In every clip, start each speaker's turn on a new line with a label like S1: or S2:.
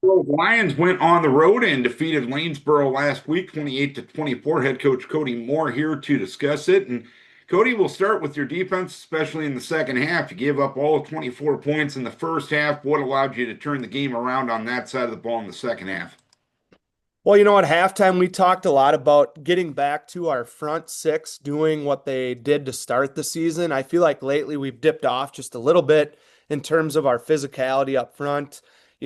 S1: Well, Lions went on the road and defeated Lanesboro last week, 28-24. Head coach Kody Moore here to discuss it. And Cody, we'll start with your defense, especially in the second half. You gave up all of 24 points in the first half. What allowed you to turn the game around on that side of the ball in the second half?
S2: Well, at halftime, we talked a lot about getting back to our front six doing what they did to start the season. I feel like lately we've dipped off just a little bit in terms of our physicality up front,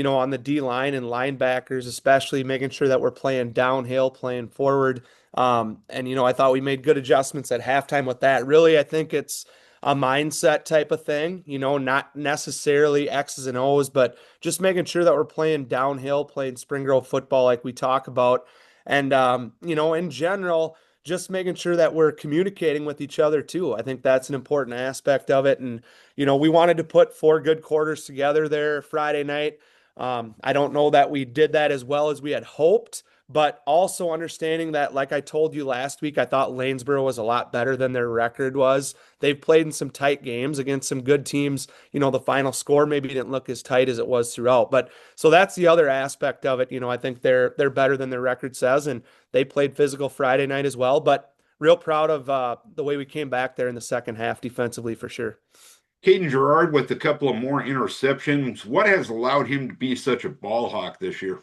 S2: on the D line and linebackers, especially making sure that we're playing downhill, playing forward. And I thought we made good adjustments at halftime with that. Really, I think it's a mindset type of thing, not necessarily X's and O's, but just making sure that we're playing downhill, playing Spring Grove football like we talk about. And, in general, just making sure that we're communicating with each other too. I think that's an important aspect of it. And, we wanted to put four good quarters together there Friday night. I don't know that we did that as well as we had hoped, but also understanding that, like I told you last week, I thought Lanesboro was a lot better than their record was. They've played in some tight games against some good teams. The final score maybe didn't look as tight as it was throughout. But so that's the other aspect of it. I think they're better than their record says, and they played physical Friday night as well. But real proud of the way we came back there in the second half defensively for sure.
S1: Caden Gerard with a couple of more interceptions. What has allowed him to be such a ball hawk this year?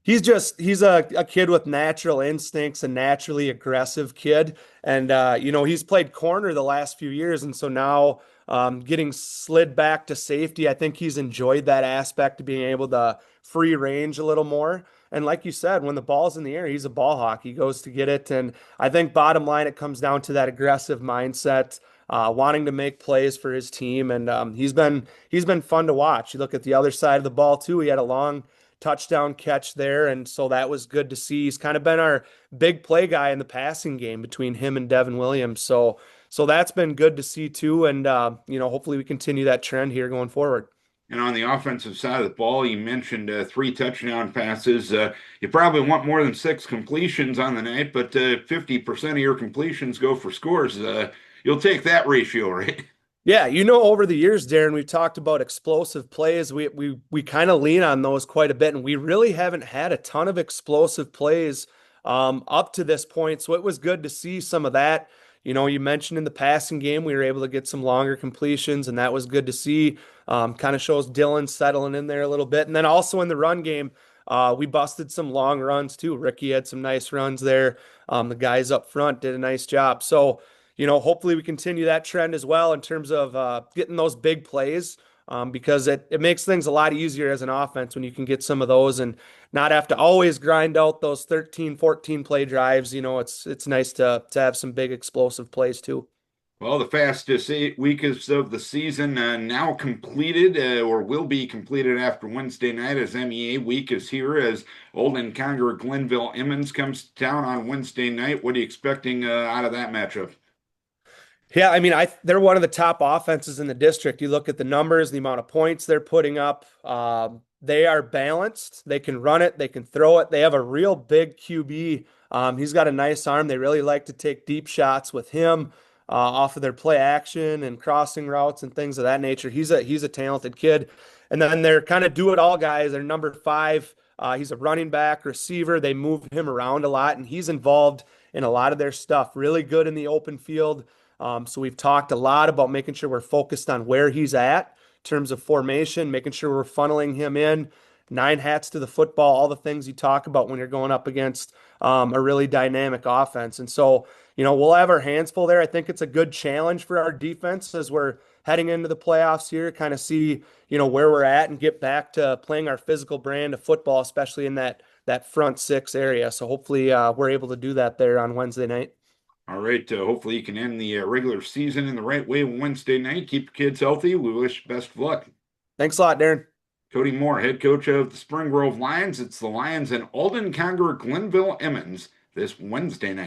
S2: He's a kid with natural instincts, a naturally aggressive kid. And he's played corner the last few years. And so now getting slid back to safety, I think he's enjoyed that aspect of being able to free range a little more. And like you said, when the ball's in the air, he's a ball hawk. He goes to get it. And I think bottom line, it comes down to that aggressive mindset, wanting to make plays for his team. And he's been fun to watch. You look at the other side of the ball too. He had a long touchdown catch there. And so that was good to see. He's kind of been our big play guy in the passing game between him and Devin Williams. So that's been good to see too. And, hopefully we continue that trend here going forward.
S1: And on the offensive side of the ball, you mentioned three touchdown passes. You probably want more than six completions on the night, but 50% of your completions go for scores. You'll take that ratio, right?
S2: Yeah, over the years, Darren, we've talked about explosive plays. We kind of lean on those quite a bit, and we really haven't had a ton of explosive plays up to this point. So it was good to see some of that. You mentioned in the passing game we were able to get some longer completions, and that was good to see. Kind of shows Dylan settling in there a little bit, and then also in the run game, we busted some long runs too. Ricky had some nice runs there. The guys up front did a nice job. So hopefully we continue that trend as well in terms of getting those big plays because it makes things a lot easier as an offense when you can get some of those and not have to always grind out those 13, 14 play drives. It's nice to have some big explosive plays too.
S1: Well, the fastest 8 weeks of the season now completed or will be completed after Wednesday night as MEA week is here as Olden Conger Glenville Emmons comes to town on Wednesday night. What are you expecting out of that matchup?
S2: Yeah, I mean, they're one of the top offenses in the district. You look at the numbers, the amount of points they're putting up. They are balanced. They can run it. They can throw it. They have a real big QB. He's got a nice arm. They really like to take deep shots with him off of their play action and crossing routes and things of that nature. He's a talented kid. And then they're kind of do it all guys. They're number five. He's a running back, receiver. They move him around a lot, and he's involved in a lot of their stuff. Really good in the open field. So we've talked a lot about making sure we're focused on where he's at in terms of formation, making sure we're funneling him in, nine hats to the football, all the things you talk about when you're going up against a really dynamic offense. And so, we'll have our hands full there. I think it's a good challenge for our defense as we're heading into the playoffs here, kind of see, where we're at and get back to playing our physical brand of football, especially in that front six area. So hopefully we're able to do that there on Wednesday night.
S1: All right. Hopefully you can end the regular season in the right way Wednesday night. Keep your kids healthy. We wish best of luck.
S2: Thanks a lot, Darren.
S1: Kody Moore, head coach of the Spring Grove Lions. It's the Lions and Alden Conger Glenville Emmons this Wednesday night.